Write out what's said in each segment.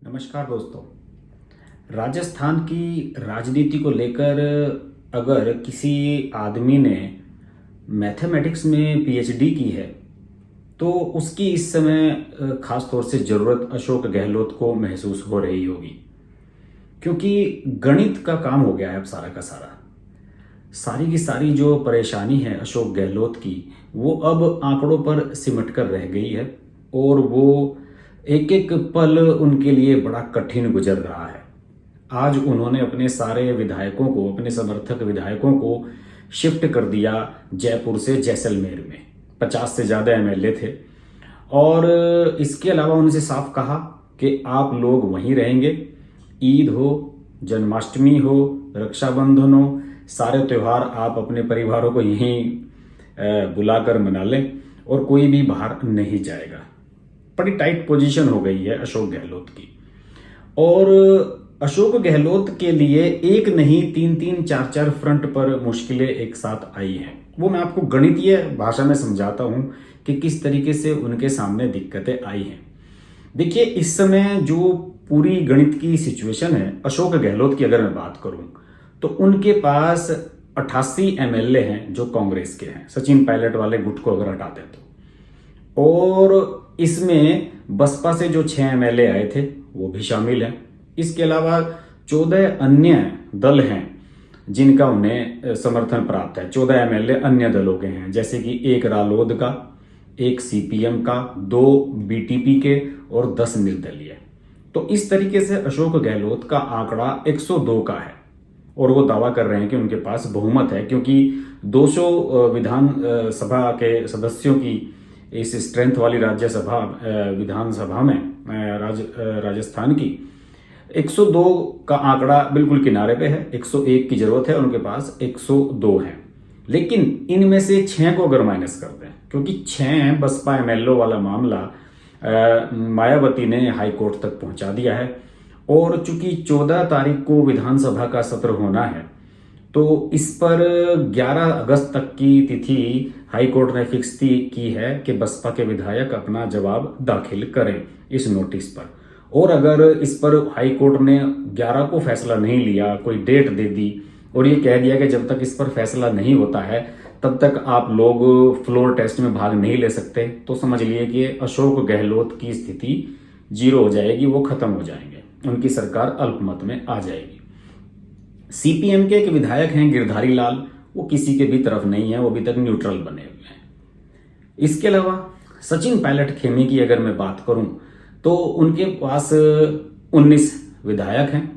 नमस्कार दोस्तों। राजस्थान की राजनीति को लेकर अगर किसी आदमी ने मैथमेटिक्स में पीएचडी की है तो उसकी इस समय खास तौर से ज़रूरत अशोक गहलोत को महसूस हो रही होगी, क्योंकि गणित का काम हो गया है अब सारा का सारा। सारी की सारी जो परेशानी है अशोक गहलोत की, वो अब आंकड़ों पर सिमट कर रह गई है और वो एक एक पल उनके लिए बड़ा कठिन गुजर रहा है। आज उन्होंने अपने सारे विधायकों को, अपने समर्थक विधायकों को शिफ्ट कर दिया जयपुर से जैसलमेर में। 50 से ज़्यादा एमएलए थे और इसके अलावा उनसे साफ कहा कि आप लोग वहीं रहेंगे। ईद हो, जन्माष्टमी हो, रक्षाबंधन हो, सारे त्यौहार आप अपने परिवारों को यहीं बुलाकर मना लें और कोई भी बाहर नहीं जाएगा। बड़ी टाइट पोजीशन हो गई है अशोक गहलोत की। और अशोक गहलोत के लिए एक नहीं तीन तीन चार चार फ्रंट पर मुश्किलें एक साथ आई हैं। वो मैं आपको गणितीय भाषा में समझाता हूं कि किस तरीके से उनके सामने दिक्कतें आई हैं। देखिए, इस समय जो पूरी गणित की सिचुएशन है, अशोक गहलोत की अगर मैं बात करूं तो उनके पास 88 एमएलए हैं जो कांग्रेस के हैं, सचिन पायलट वाले गुट को अगर हटाते तो। और इसमें बसपा से जो 6 एमएलए आए थे वो भी शामिल हैं। इसके अलावा 14 अन्य दल हैं जिनका उन्हें समर्थन प्राप्त है। 14 एमएलए अन्य दलों के हैं, जैसे कि एक रालोद का, एक सीपीएम का, 2 बीटीपी के और 10 निर्दलीय। तो इस तरीके से अशोक गहलोत का आंकड़ा 102 का है और वो दावा कर रहे हैं कि उनके पास बहुमत है, क्योंकि 200 विधान सभा के सदस्यों की इस स्ट्रेंथ वाली राज्यसभा विधानसभा में राजस्थान की 102 का आंकड़ा बिल्कुल किनारे पे है। 101 की जरूरत है, उनके पास 102 है। लेकिन इनमें से 6 को अगर माइनस करते हैं, क्योंकि 6 बसपा एमएलए वाला मामला मायावती ने हाई कोर्ट तक पहुंचा दिया है और चूंकि 14 तारीख को विधानसभा का सत्र होना है तो इस पर 11 अगस्त तक की तिथि हाई कोर्ट ने फिक्स की है कि बसपा के विधायक अपना जवाब दाखिल करें इस नोटिस पर। और अगर इस पर हाई कोर्ट ने 11 को फैसला नहीं लिया, कोई डेट दे दी और ये कह दिया कि जब तक इस पर फैसला नहीं होता है तब तक आप लोग फ्लोर टेस्ट में भाग नहीं ले सकते, तो समझ लिए कि अशोक गहलोत की स्थिति 0 हो जाएगी, वो खत्म हो जाएंगे, उनकी सरकार अल्पमत में आ जाएगी। सीपीएम के एक विधायक हैं गिरधारी लाल, वो किसी के भी तरफ नहीं है, वो अभी तक न्यूट्रल बने हुए हैं। इसके अलावा सचिन पायलट खेमे की अगर मैं बात करूं तो उनके पास 19 विधायक हैं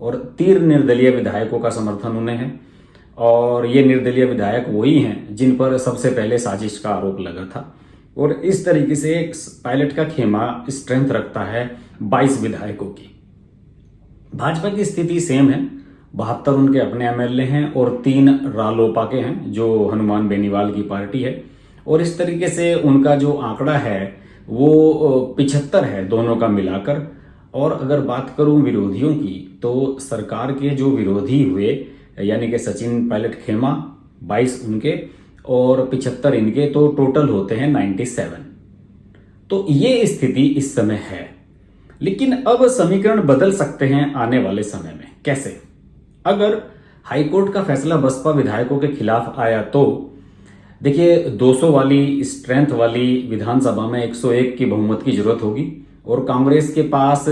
और 3 निर्दलीय विधायकों का समर्थन उन्हें है। और ये निर्दलीय विधायक वही हैं जिन पर सबसे पहले साजिश का आरोप लगा था। और इस तरीके से पायलट का खेमा स्ट्रेंथ रखता है 22 विधायकों की। भाजपा की स्थिति सेम है, 72 उनके अपने एमएलए हैं और 3 रालोपा के हैं जो हनुमान बेनीवाल की पार्टी है। और इस तरीके से उनका जो आंकड़ा है वो 75 है दोनों का मिलाकर। और अगर बात करूं विरोधियों की तो सरकार के जो विरोधी हुए, यानी कि सचिन पायलट खेमा 22 उनके और 75 इनके, तो टोटल होते हैं 97। तो ये स्थिति इस समय है। लेकिन अब समीकरण बदल सकते हैं आने वाले समय में। कैसे? अगर हाईकोर्ट का फैसला बसपा विधायकों के खिलाफ आया तो देखिए, 200 वाली स्ट्रेंथ वाली विधानसभा में 101 की बहुमत की जरूरत होगी और कांग्रेस के पास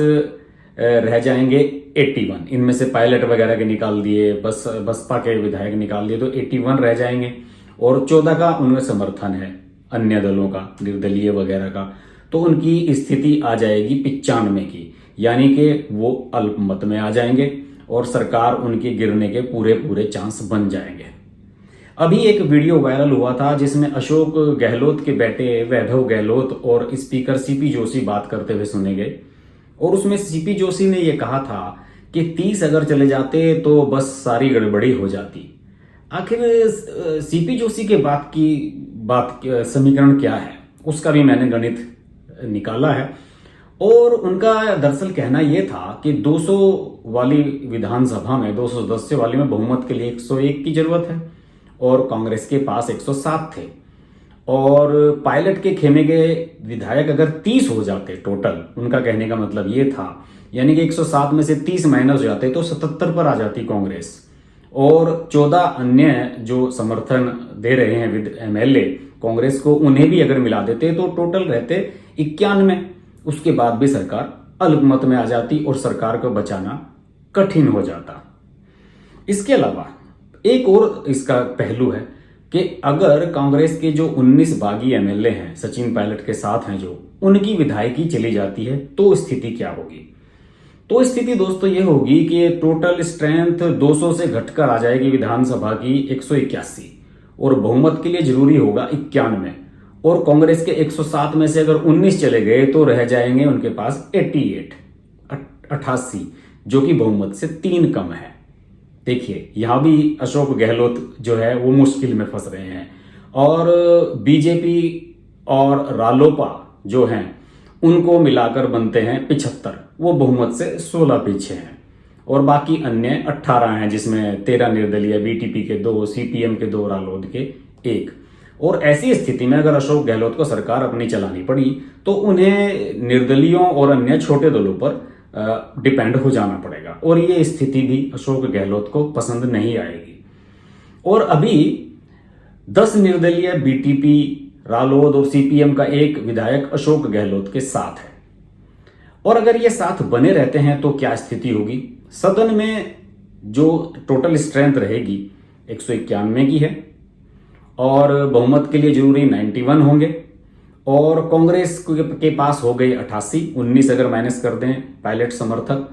रह जाएंगे 81। इनमें से पायलट वगैरह के निकाल दिए, बसपा के विधायक निकाल दिए तो 81 रह जाएंगे और 14 का उनमें समर्थन है अन्य दलों का, निर्दलीय वगैरह का। तो उनकी स्थिति आ जाएगी 95 की, यानी कि वो अल्पमत में आ जाएंगे और सरकार उनके गिरने के पूरे पूरे चांस बन जाएंगे। अभी एक वीडियो वायरल हुआ था जिसमें अशोक गहलोत के बेटे वैभव गहलोत और स्पीकर सीपी जोशी बात करते हुए सुने गए और उसमें सीपी जोशी ने यह कहा था कि 30 अगर चले जाते तो बस सारी गड़बड़ी हो जाती। आखिर सीपी जोशी के बात समीकरण क्या है, उसका भी मैंने गणित निकाला है और उनका दरअसल कहना यह था कि 200 वाली विधानसभा में, 200 सदस्यों वाली में बहुमत के लिए 101 की जरूरत है और कांग्रेस के पास 107 थे। और पायलट के खेमे के विधायक अगर 30 हो जाते टोटल, उनका कहने का मतलब ये था, यानी कि 107 में से 30 माइनस हो जाते तो 77 पर आ जाती कांग्रेस, और 14 अन्य जो समर्थन दे रहे हैं एमएलए कांग्रेस को, उन्हें भी अगर मिला देते तो टोटल रहते 91। उसके बाद भी सरकार अल्पमत में आ जाती और सरकार को बचाना कठिन हो जाता। इसके अलावा एक और इसका पहलू है कि अगर कांग्रेस के जो 19 बागी एमएलए हैं, सचिन पायलट के साथ हैं जो, उनकी विधायकी चली जाती है तो स्थिति क्या होगी? तो स्थिति दोस्तों ये होगी कि टोटल स्ट्रेंथ 200 से घटकर आ जाएगी विधानसभा की 181, और बहुमत के लिए जरूरी होगा 91, और कांग्रेस के 107 में से अगर 19 चले गए तो रह जाएंगे उनके पास 88, जो कि बहुमत से 3 कम है। देखिए यहां भी अशोक गहलोत जो है वो मुश्किल में फंस रहे हैं, और बीजेपी और रालोपा जो हैं उनको मिलाकर बनते हैं 75, वो बहुमत से 16 पीछे हैं, और बाकी अन्य 18 हैं, जिसमें 13 निर्दलीय, बीटीपी के 2, सीपीएम के 2, रालोद के 1। और ऐसी स्थिति में अगर अशोक गहलोत को सरकार अपनी चलानी पड़ी तो उन्हें निर्दलियों और अन्य छोटे दलों पर डिपेंड हो जाना पड़ेगा, और ये स्थिति भी अशोक गहलोत को पसंद नहीं आएगी। और अभी 10 निर्दलीय, बीटीपी, रालोद और सीपीएम का 1 विधायक अशोक गहलोत के साथ है, और अगर ये साथ बने रहते हैं तो क्या स्थिति होगी? सदन में जो टोटल स्ट्रेंथ रहेगी 191 की है, और बहुमत के लिए जरूरी 91 होंगे, और कांग्रेस के पास हो गई 88, 19 अगर माइनस कर दें पायलट समर्थक,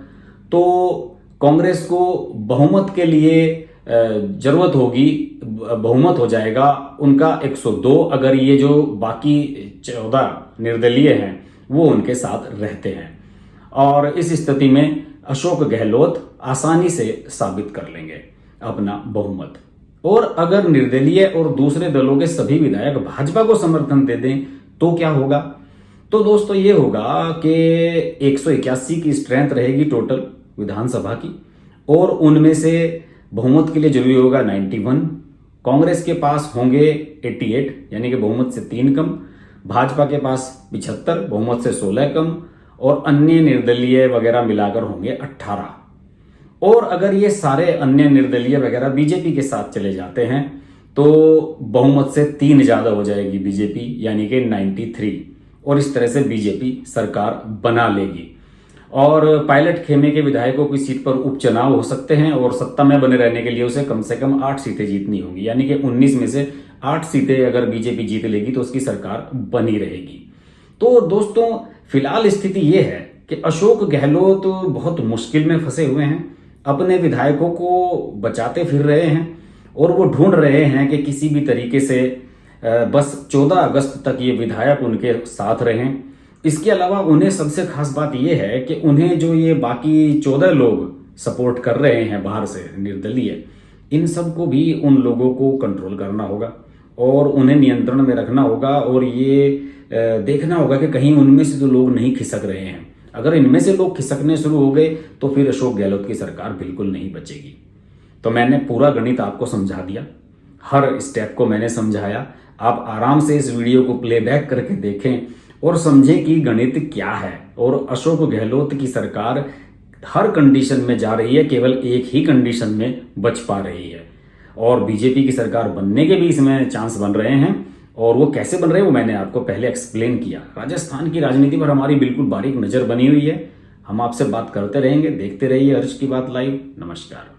तो कांग्रेस को बहुमत के लिए जरूरत होगी, बहुमत हो जाएगा उनका 102, अगर ये जो बाकी 14 निर्दलीय हैं वो उनके साथ रहते हैं। और इस स्थिति में अशोक गहलोत आसानी से साबित कर लेंगे अपना बहुमत। और अगर निर्दलीय और दूसरे दलों के सभी विधायक भाजपा को समर्थन दे दें तो क्या होगा? तो दोस्तों ये होगा कि 181 की स्ट्रेंथ रहेगी टोटल विधानसभा की, और उनमें से बहुमत के लिए जरूरी होगा 91, कांग्रेस के पास होंगे 88, यानी कि बहुमत से 3 कम, भाजपा के पास 75, बहुमत से 16 कम, और अन्य निर्दलीय वगैरह मिलाकर होंगे 18। और अगर ये सारे अन्य निर्दलीय वगैरह बीजेपी के साथ चले जाते हैं तो बहुमत से 3 ज्यादा हो जाएगी बीजेपी, यानी कि 93, और इस तरह से बीजेपी सरकार बना लेगी। और पायलट खेमे के विधायकों की सीट पर उपचुनाव हो सकते हैं, और सत्ता में बने रहने के लिए उसे कम से कम 8 सीटें जीतनी होंगी, यानी कि 19 में से 8 सीटें अगर बीजेपी जीत लेगी तो उसकी सरकार बनी रहेगी। तो दोस्तों फिलहाल स्थिति ये है कि अशोक गहलोत बहुत मुश्किल में फंसे हुए हैं, अपने विधायकों को बचाते फिर रहे हैं, और वो ढूंढ रहे हैं कि किसी भी तरीके से बस 14 अगस्त तक ये विधायक उनके साथ रहें। इसके अलावा उन्हें सबसे खास बात यह है कि उन्हें जो ये बाकी 14 लोग सपोर्ट कर रहे हैं बाहर से निर्दलीय, इन सबको भी उन लोगों को कंट्रोल करना होगा और उन्हें नियंत्रण में रखना होगा, और ये देखना होगा कि कहीं उनमें से जो लोग नहीं खिसक रहे हैं, अगर इनमें से लोग खिसकने शुरू हो गए तो फिर अशोक गहलोत की सरकार बिल्कुल नहीं बचेगी। तो मैंने पूरा गणित आपको समझा दिया, हर स्टेप को मैंने समझाया। आप आराम से इस वीडियो को प्लेबैक करके देखें और समझें कि गणित क्या है, और अशोक गहलोत की सरकार हर कंडीशन में जा रही है, केवल एक ही कंडीशन में बच पा रही है, और बीजेपी की सरकार बनने के भी इसमें चांस बन रहे हैं। और वो कैसे बन रहे हैं वो मैंने आपको पहले एक्सप्लेन किया। राजस्थान की राजनीति पर हमारी बिल्कुल बारीक नजर बनी हुई है। हम आपसे बात करते रहेंगे, देखते रहिए हर्ष की बात लाइव। नमस्कार।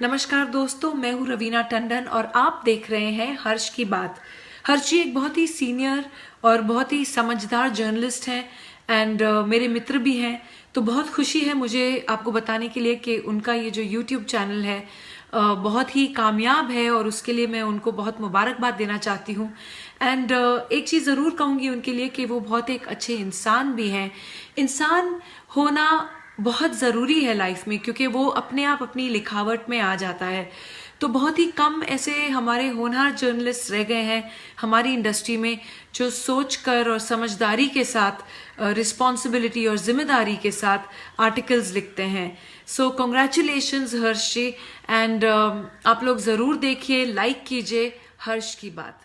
नमस्कार दोस्तों, मैं हूं रवीना टंडन और आप देख रहे हैं हर्ष की बात। हर्ष जी एक बहुत ही सीनियर और बहुत ही समझदार जर्नलिस्ट हैं एंड मेरे मित्र भी हैं, तो बहुत खुशी है मुझे आपको बताने के लिए कि उनका ये जो YouTube चैनल है बहुत ही कामयाब है, और उसके लिए मैं उनको बहुत मुबारकबाद देना चाहती हूँ। एंड एक चीज़ ज़रूर कहूँगी उनके लिए कि वो बहुत एक अच्छे इंसान भी हैं। इंसान होना बहुत ज़रूरी है लाइफ में, क्योंकि वो अपने आप अपनी लिखावट में आ जाता है। तो बहुत ही कम ऐसे हमारे होनहार जर्नलिस्ट रह गए हैं हमारी इंडस्ट्री में जो सोचकर और समझदारी के साथ, रिस्पॉन्सिबिलिटी और जिम्मेदारी के साथ आर्टिकल्स लिखते हैं। सो कॉन्ग्रेचुलेशंस हर्ष जी, एंड आप लोग ज़रूर देखिए, लाइक कीजिए हर्ष की बात।